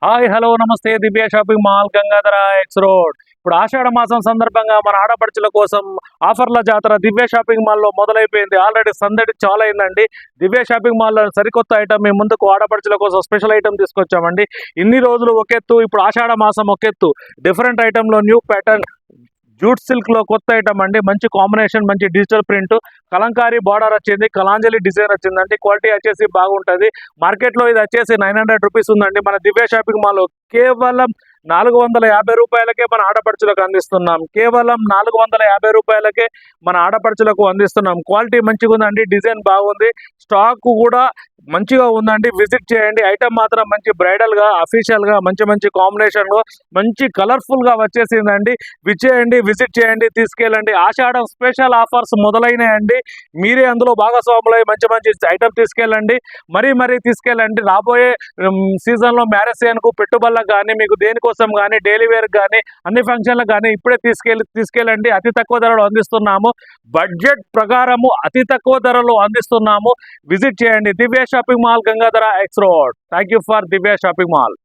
Hi hello నమస్తే Divya shopping mall Gangadhara X road. ఇప్పుడు ఆషాఢ మాసం సందర్భంగా మన ఆడపడుచుల కోసం ఆఫర్ల జాతర దివ్య షాపింగ్ మాల్లో మొదలైపోయింది. ఆల్రెడీ సందడి చాలా అయిందండి. దివ్య షాపింగ్ మాల్లో సరికొత్త ఐటమ్ మేము ముందుకు ఆడపడుచుల కోసం స్పెషల్ ఐటమ్ తీసుకొచ్చామండి. ఇన్ని రోజులు ఒకెత్తు, ఇప్పుడు ఆషాఢ మాసం ఒకెత్తు. డిఫరెంట్ ఐటెంలో న్యూ ప్యాటర్న్ జూట్ సిల్క్ లో కొత్త ఐటమ్ అండి. మంచి కాంబినేషన్, మంచి డిజిటల్ ప్రింట్, కలంకారీ బార్డర్ వచ్చింది, కలాంజలి డిజైన్ వచ్చిందండి. క్వాలిటీ వచ్చేసి బాగుంటుంది. మార్కెట్ లో ఇది వచ్చేసి 900 రూపీస్ ఉందండి. మన దివ్య షాపింగ్ మాల్ కేవలం 450 రూపాయలకే మన ఆడపడుచులకు అందిస్తున్నాం. కేవలం 450 రూపాయలకే మన ఆడపడుచులకు అందిస్తున్నాం. క్వాలిటీ మంచిగా ఉందండి, డిజైన్ బాగుంది, స్టాక్ కూడా మంచిగా ఉందండి. విజిట్ చేయండి. ఐటమ్ మాత్రం మంచి బ్రైడల్ గా, అఫీషియల్ గా, మంచి మంచి కాంబినేషన్ లో, మంచి కలర్ఫుల్ గా వచ్చేసిందండి. విజిట్ చేయండి, తీసుకెళ్ళండి. ఆషాఢం స్పెషల్ ఆఫర్స్ మొదలైనాయండి. మీరే అందులో భాగస్వాములై మంచి మంచి ఐటమ్ తీసుకెళ్ళండి. మరీ తీసుకెళ్ళండి. రాబోయే సీజన్ లో మ్యారేజ్ సీజన్ కు పెట్టుబడులకు కానీ, మీకు దేనికోసం కానీ, డైలీ వేర్ కానీ, అన్ని ఫంక్షన్లకు కానీ ఇప్పుడే తీసుకెళ్ళండి. అతి తక్కువ ధరలో అందిస్తున్నాము. బడ్జెట్ ప్రకారము అతి తక్కువ ధరలో అందిస్తున్నాము. విజిట్ చేయండి. Divya shopping mall Gangadhara X road. Thank you for Divya shopping mall.